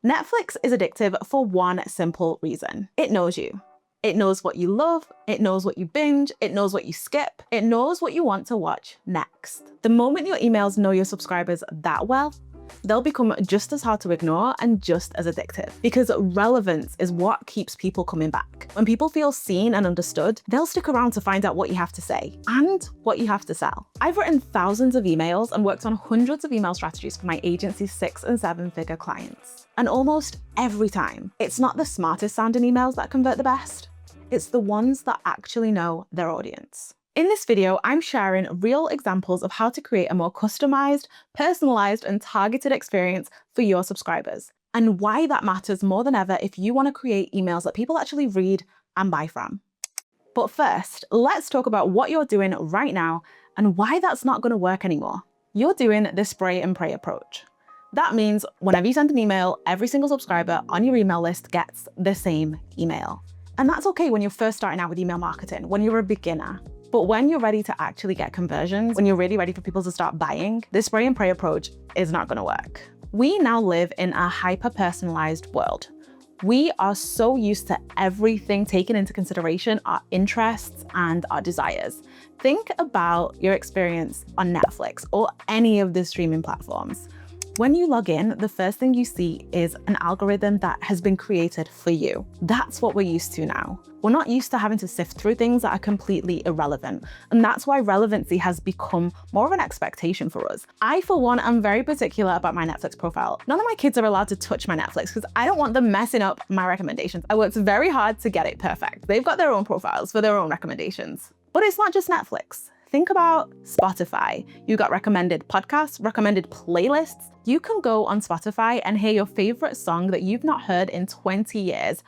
Netflix is addictive for one simple reason. It knows you. It knows what you love, it knows what you binge, it knows what you skip, it knows what you want to watch next. The moment your emails know your subscribers that well, they'll become just as hard to ignore and just as addictive, because relevance is what keeps people coming back. When people feel seen and understood, they'll stick around to find out what you have to say and what you have to sell. I've written thousands of emails and worked on hundreds of email strategies for my agency's 6- and 7-figure clients. And almost every time, it's not the smartest sounding emails that convert the best. It's the ones that actually know their audience. In this video, I'm sharing real examples of how to create a more customized, personalized, and targeted experience for your subscribers, and why that matters more than ever if you want to create emails that people actually read and buy from. But first, let's talk about what you're doing right now and why that's not going to work anymore. You're doing the spray and pray approach. That means whenever you send an email, every single subscriber on your email list gets the same email. And that's okay when you're first starting out with email marketing, when you're a beginner. But when you're ready to actually get conversions, when you're really ready for people to start buying, this spray and pray approach is not gonna work. We now live in a hyper-personalized world. We are so used to everything taking into consideration our interests and our desires. Think about your experience on Netflix or any of the streaming platforms. When you log in, the first thing you see is an algorithm that has been created for you. That's what we're used to now. We're not used to having to sift through things that are completely irrelevant. And that's why relevancy has become more of an expectation for us. I, for one, am very particular about my Netflix profile. None of my kids are allowed to touch my Netflix because I don't want them messing up my recommendations. I worked very hard to get it perfect. They've got their own profiles for their own recommendations. But it's not just Netflix. Think about Spotify. You got recommended podcasts, recommended playlists. You can go on Spotify and hear your favorite song that you've not heard in 20 years,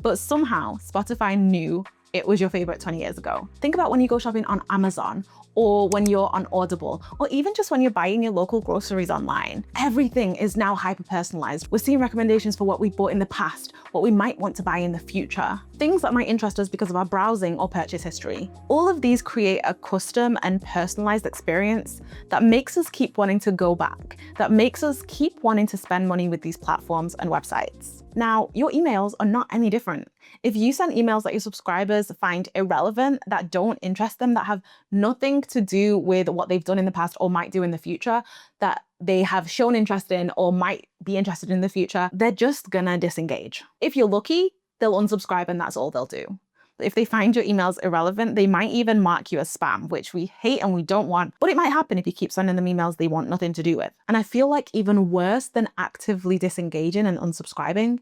but somehow Spotify knew it was your favorite 20 years ago. Think about when you go shopping on Amazon, or when you're on Audible, or even just when you're buying your local groceries online. Everything is now hyper-personalized. We're seeing recommendations for what we bought in the past, what we might want to buy in the future, things that might interest us because of our browsing or purchase history. All of these create a custom and personalized experience that makes us keep wanting to go back, that makes us keep wanting to spend money with these platforms and websites. Now, your emails are not any different. If you send emails that your subscribers find irrelevant, that don't interest them, that have nothing to do with what they've done in the past or might do in the future, that they have shown interest in or might be interested in the future, they're just gonna disengage. If you're lucky, they'll unsubscribe and that's all they'll do. If they find your emails irrelevant, they might even mark you as spam, which we hate and we don't want, but it might happen if you keep sending them emails they want nothing to do with. And I feel like even worse than actively disengaging and unsubscribing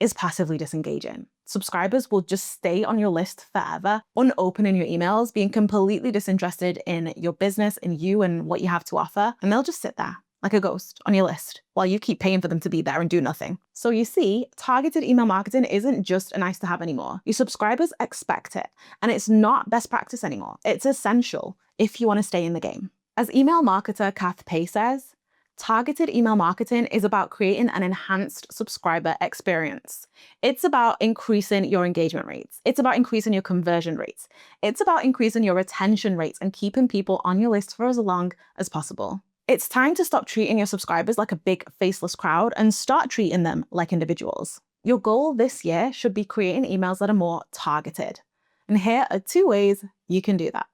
is passively disengaging. Subscribers will just stay on your list forever, unopening your emails, being completely disinterested in your business, in you and what you have to offer, and they'll just sit there like a ghost on your list while you keep paying for them to be there and do nothing. So you see, targeted email marketing isn't just a nice to have anymore. Your subscribers expect it, and it's not best practice anymore. It's essential if you want to stay in the game. As email marketer Kath Pay says, targeted email marketing is about creating an enhanced subscriber experience. It's about increasing your engagement rates. It's about increasing your conversion rates. It's about increasing your retention rates and keeping people on your list for as long as possible. It's time to stop treating your subscribers like a big faceless crowd and start treating them like individuals. Your goal this year should be creating emails that are more targeted. And here are 2 ways you can do that.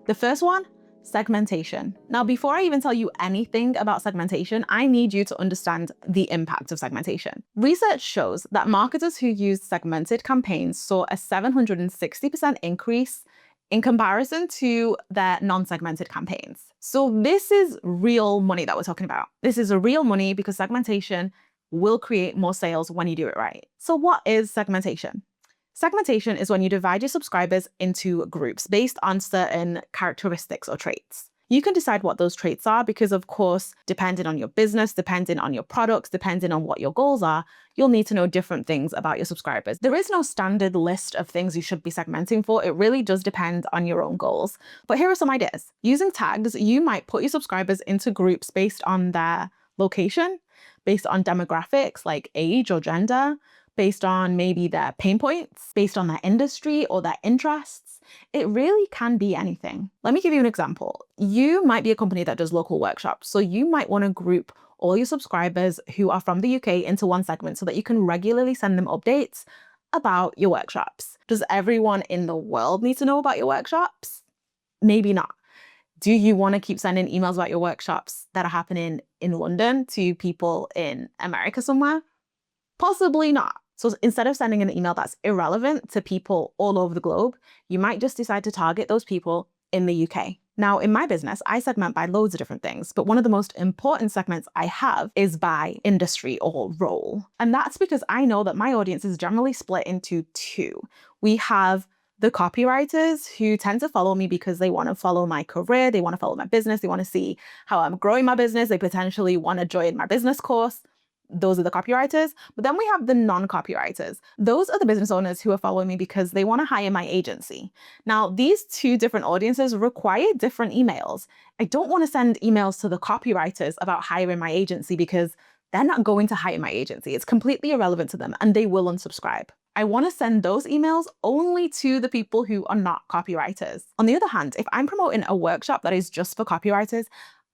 The first one, segmentation. Now, before I even tell you anything about segmentation, I need you to understand the impact of segmentation. Research shows that marketers who used segmented campaigns saw a 760% increase in comparison to their non-segmented campaigns. So this is real money that we're talking about. This is a real money because segmentation will create more sales when you do it right. So what is segmentation? Segmentation is when you divide your subscribers into groups based on certain characteristics or traits. You can decide what those traits are because, of course, depending on your business, depending on your products, depending on what your goals are, you'll need to know different things about your subscribers. There is no standard list of things you should be segmenting for. It really does depend on your own goals. But here are some ideas. Using tags, you might put your subscribers into groups based on their location, based on demographics like age or gender, based on maybe their pain points, based on their industry or their interests. It really can be anything. Let me give you an example. You might be a company that does local workshops, so you might want to group all your subscribers who are from the UK into one segment so that you can regularly send them updates about your workshops. Does everyone in the world need to know about your workshops? Maybe not. Do you want to keep sending emails about your workshops that are happening in London to people in America somewhere? Possibly not. So instead of sending an email that's irrelevant to people all over the globe, you might just decide to target those people in the UK. Now, in my business, I segment by loads of different things, but one of the most important segments I have is by industry or role. And that's because I know that my audience is generally split into two. We have the copywriters who tend to follow me because they want to follow my career, they want to follow my business, they want to see how I'm growing my business, they potentially want to join my business course. Those are the copywriters. But then we have the non-copywriters. Those are the business owners who are following me because they want to hire my agency. Now, these two different audiences require different emails. I don't want to send emails to the copywriters about hiring my agency because they're not going to hire my agency. It's completely irrelevant to them and they will unsubscribe. I want to send those emails only to the people who are not copywriters. On the other hand, if I'm promoting a workshop that is just for copywriters,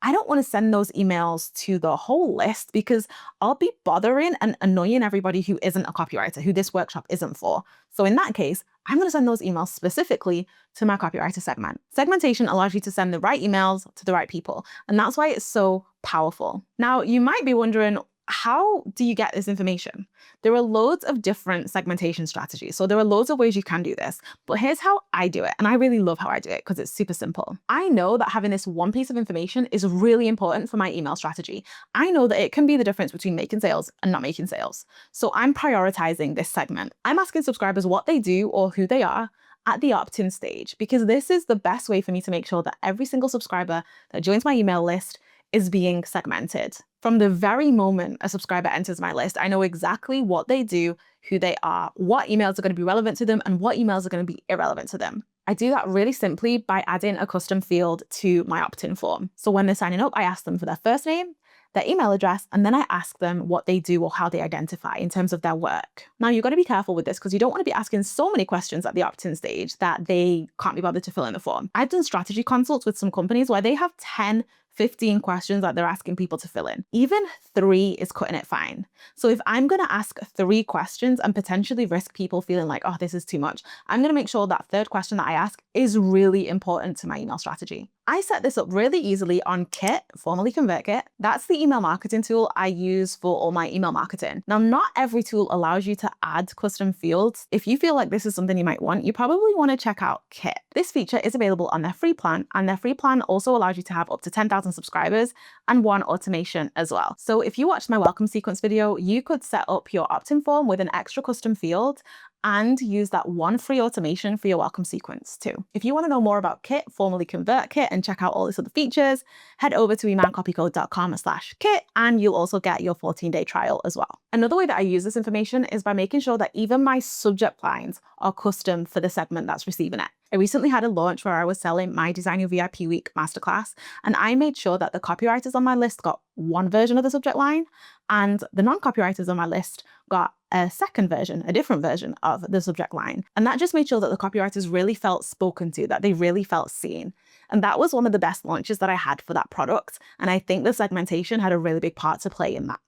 I don't want to send those emails to the whole list because I'll be bothering and annoying everybody who isn't a copywriter, who this workshop isn't for. So in that case, I'm going to send those emails specifically to my copywriter segment. Segmentation allows you to send the right emails to the right people, and that's why it's so powerful. Now, you might be wondering, how do you get this information? There are loads of different segmentation strategies. So there are loads of ways you can do this, but here's how I do it. And I really love how I do it because it's super simple. I know that having this one piece of information is really important for my email strategy. I know that it can be the difference between making sales and not making sales. So I'm prioritizing this segment. I'm asking subscribers what they do or who they are at the opt-in stage, because this is the best way for me to make sure that every single subscriber that joins my email list is being segmented. From the very moment a subscriber enters my list, I know exactly what they do, who they are, what emails are going to be relevant to them, and what emails are going to be irrelevant to them. I do that really simply by adding a custom field to my opt-in form. So when they're signing up, I ask them for their first name, their email address, and then I ask them what they do or how they identify in terms of their work. Now, you've got to be careful with this because you don't want to be asking so many questions at the opt-in stage that they can't be bothered to fill in the form. I've done strategy consults with some companies where they have 10, 15 questions that they're asking people to fill in. Even 3 is cutting it fine. So if I'm going to ask 3 questions and potentially risk people feeling like, oh, this is too much, I'm going to make sure that third question that I ask is really important to my email strategy. I set this up really easily on Kit, formerly ConvertKit. That's the email marketing tool I use for all my email marketing. Now, not every tool allows you to add custom fields. If you feel like this is something you might want, you probably want to check out Kit. This feature is available on their free plan, and their free plan also allows you to have up to 10,000 subscribers and 1 automation as well. So if you watched my welcome sequence video, you could set up your opt-in form with an extra custom field and use that 1 free automation for your welcome sequence too. If you want to know more about Kit, formerly ConvertKit, and check out all these other features, head over to emancopycode.com/kit, and you'll also get your 14-day trial as well. Another way that I use this information is by making sure that even my subject lines are custom for the segment that's receiving it. I recently had a launch where I was selling my Design Your VIP Week masterclass, and I made sure that the copywriters on my list got 1 version of the subject line, and the non-copywriters on my list got a second version, a different version of the subject line. And that just made sure that the copywriters really felt spoken to, that they really felt seen. And that was one of the best launches that I had for that product. And I think the segmentation had a really big part to play in that.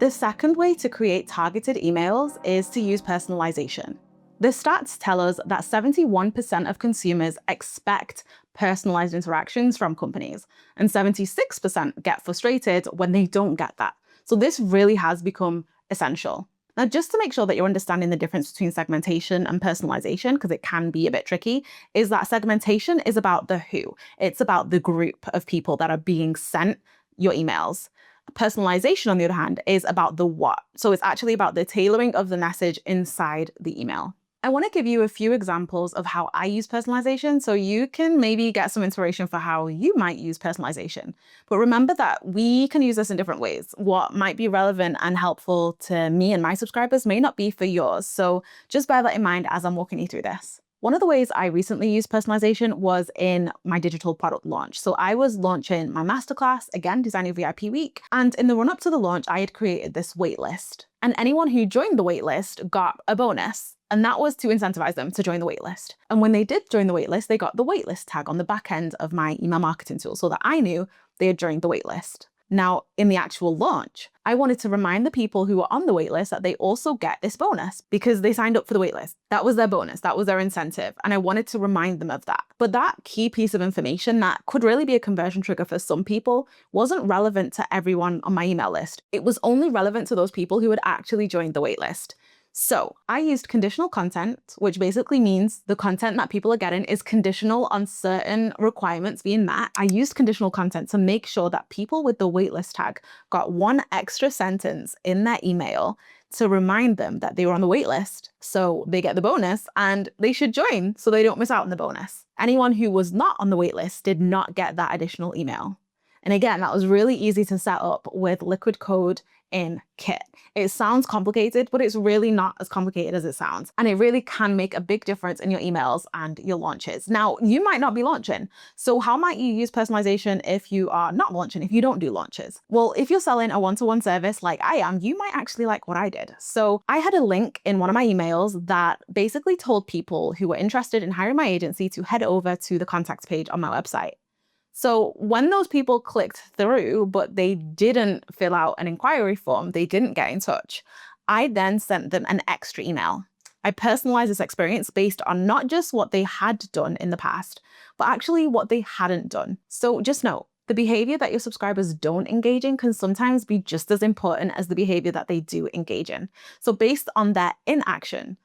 The second way to create targeted emails is to use personalization. The stats tell us that 71% of consumers expect personalized interactions from companies, and 76% get frustrated when they don't get that. So this really has become essential. Now, just to make sure that you're understanding the difference between segmentation and personalization, because it can be a bit tricky, is that segmentation is about the who. It's about the group of people that are being sent your emails. Personalization, on the other hand, is about the what. So it's actually about the tailoring of the message inside the email. I want to give you a few examples of how I use personalization so you can maybe get some inspiration for how you might use personalization. But remember that we can use this in different ways. What might be relevant and helpful to me and my subscribers may not be for yours. So just bear that in mind as I'm walking you through this. One of the ways I recently used personalization was in my digital product launch. So I was launching my masterclass, again, Design Your VIP Week. And in the run up to the launch, I had created this waitlist. And anyone who joined the waitlist got a bonus. And that was to incentivize them to join the waitlist. And when they did join the waitlist, they got the waitlist tag on the back end of my email marketing tool so that I knew they had joined the waitlist. Now, in the actual launch, I wanted to remind the people who were on the waitlist that they also get this bonus because they signed up for the waitlist. That was their bonus. That was their incentive. And I wanted to remind them of that. But that key piece of information that could really be a conversion trigger for some people wasn't relevant to everyone on my email list. It was only relevant to those people who had actually joined the waitlist. So I used conditional content, which basically means the content that people are getting is conditional on certain requirements being met. I used conditional content to make sure that people with the waitlist tag got one extra sentence in their email to remind them that they were on the waitlist. So they get the bonus and they should join so they don't miss out on the bonus. Anyone who was not on the waitlist did not get that additional email. And again, that was really easy to set up with liquid code in Kit. It sounds complicated, but it's really not as complicated as it sounds. And it really can make a big difference in your emails and your launches. Now, you might not be launching. So how might you use personalization if you are not launching, if you don't do launches? Well, if you're selling a one-to-one service like I am, you might actually like what I did. So I had a link in one of my emails that basically told people who were interested in hiring my agency to head over to the contacts page on my website. So when those people clicked through, but they didn't fill out an inquiry form, they didn't get in touch, I then sent them an extra email. I personalized this experience based on not just what they had done in the past, but actually what they hadn't done. So just know, the behavior that your subscribers don't engage in can sometimes be just as important as the behavior that they do engage in. So based on their inaction,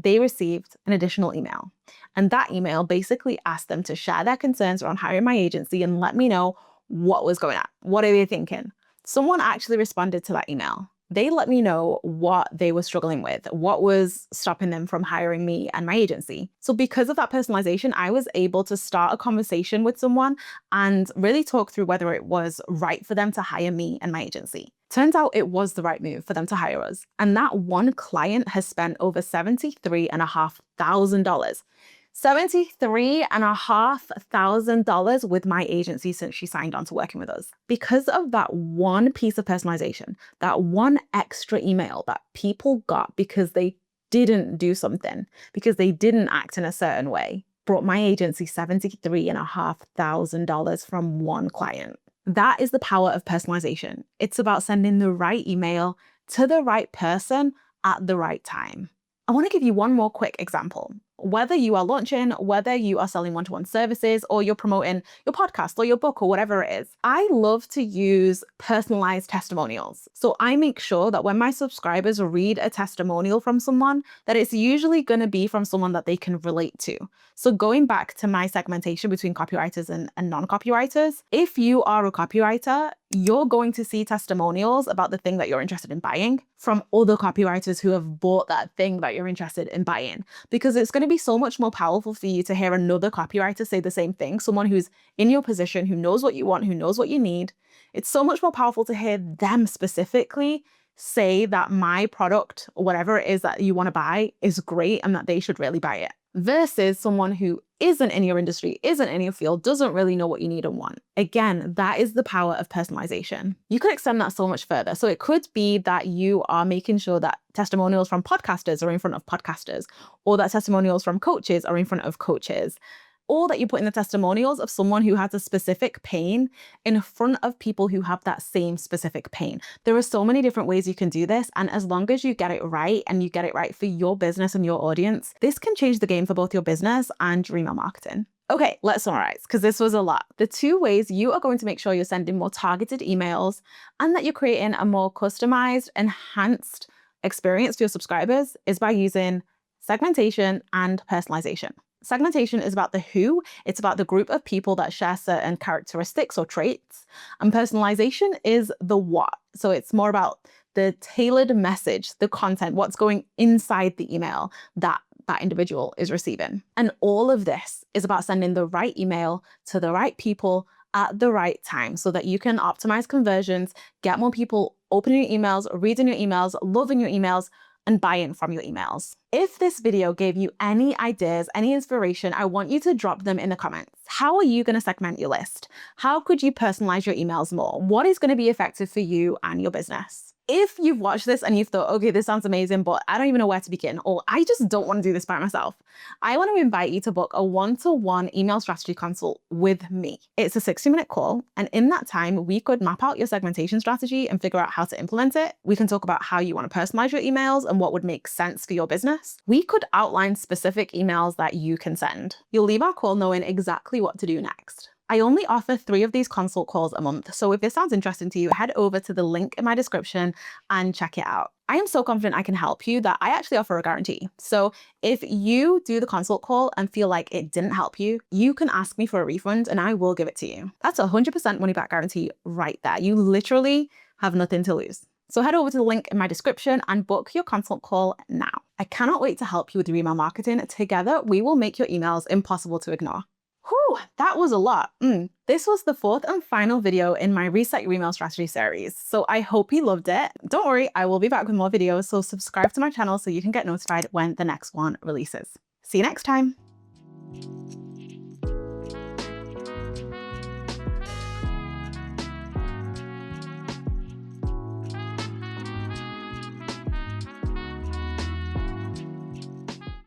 they received an additional email. And that email basically asked them to share their concerns around hiring my agency and let me know what was going on. What are they thinking? Someone actually responded to that email. They let me know what they were struggling with, what was stopping them from hiring me and my agency. So because of that personalization, I was able to start a conversation with someone and really talk through whether it was right for them to hire me and my agency. Turns out it was the right move for them to hire us. And that one client has spent over $73,500. $73,500 with my agency since she signed on to working with us. Because of that one piece of personalization, that one extra email that people got because they didn't do something, because they didn't act in a certain way, brought my agency $73,500 from one client. That is the power of personalization. It's about sending the right email to the right person at the right time. I want to give you one more quick example. Whether you are launching, whether you are selling one-to-one services, or you're promoting your podcast or your book or whatever it is, I love to use personalized testimonials. So I make sure that when my subscribers read a testimonial from someone, that it's usually going to be from someone that they can relate to. So going back to my segmentation between copywriters and non-copywriters, if you are a copywriter, you're going to see testimonials about the thing that you're interested in buying from other copywriters who have bought that thing that you're interested in buying, because it's going to be so much more powerful for you to hear another copywriter say the same thing, someone who's in your position, who knows what you want, who knows what you need. It's so much more powerful to hear them specifically say that my product, or whatever it is that you want to buy, is great and that they should really buy it, versus someone who isn't in your industry, isn't in your field, doesn't really know what you need and want. Again, that is the power of personalization. You could extend that so much further. So it could be that you are making sure that testimonials from podcasters are in front of podcasters, or that testimonials from coaches are in front of coaches, or that you put in the testimonials of someone who has a specific pain in front of people who have that same specific pain. There are so many different ways you can do this. And as long as you get it right and you get it right for your business and your audience, this can change the game for both your business and your email marketing. Okay, let's summarize, because this was a lot. The 2 ways you are going to make sure you're sending more targeted emails and that you're creating a more customized, enhanced experience for your subscribers is by using segmentation and personalization. Segmentation is about the who, it's about the group of people that share certain characteristics or traits. And personalization is the what. So it's more about the tailored message, the content, what's going inside the email that that individual is receiving. And all of this is about sending the right email to the right people at the right time so that you can optimize conversions, get more people opening your emails, reading your emails, loving your emails, and buying from your emails. If this video gave you any ideas, any inspiration, I want you to drop them in the comments. How are you going to segment your list? How could you personalize your emails more? What is going to be effective for you and your business? If you've watched this and you've thought, okay, this sounds amazing, but I don't even know where to begin, or I just don't want to do this by myself, I want to invite you to book a one-to-one email strategy consult with me. It's a 60-minute call, and in that time, we could map out your segmentation strategy and figure out how to implement it. We can talk about how you want to personalize your emails and what would make sense for your business. We could outline specific emails that you can send. You'll leave our call knowing exactly what to do next. I only offer 3 of these consult calls a month, so if this sounds interesting to you, head over to the link in my description and check it out. I am so confident I can help you that I actually offer a guarantee. So if you do the consult call and feel like it didn't help you, you can ask me for a refund and I will give it to you. That's a 100% money back guarantee right there. You literally have nothing to lose. So head over to the link in my description and book your consult call now. I cannot wait to help you with your email marketing. Together, we will make your emails impossible to ignore. Whew, that was a lot. This was the 4th and final video in my Reset Your Email Strategy series. So I hope you loved it. Don't worry, I will be back with more videos. So subscribe to my channel so you can get notified when the next one releases. See you next time.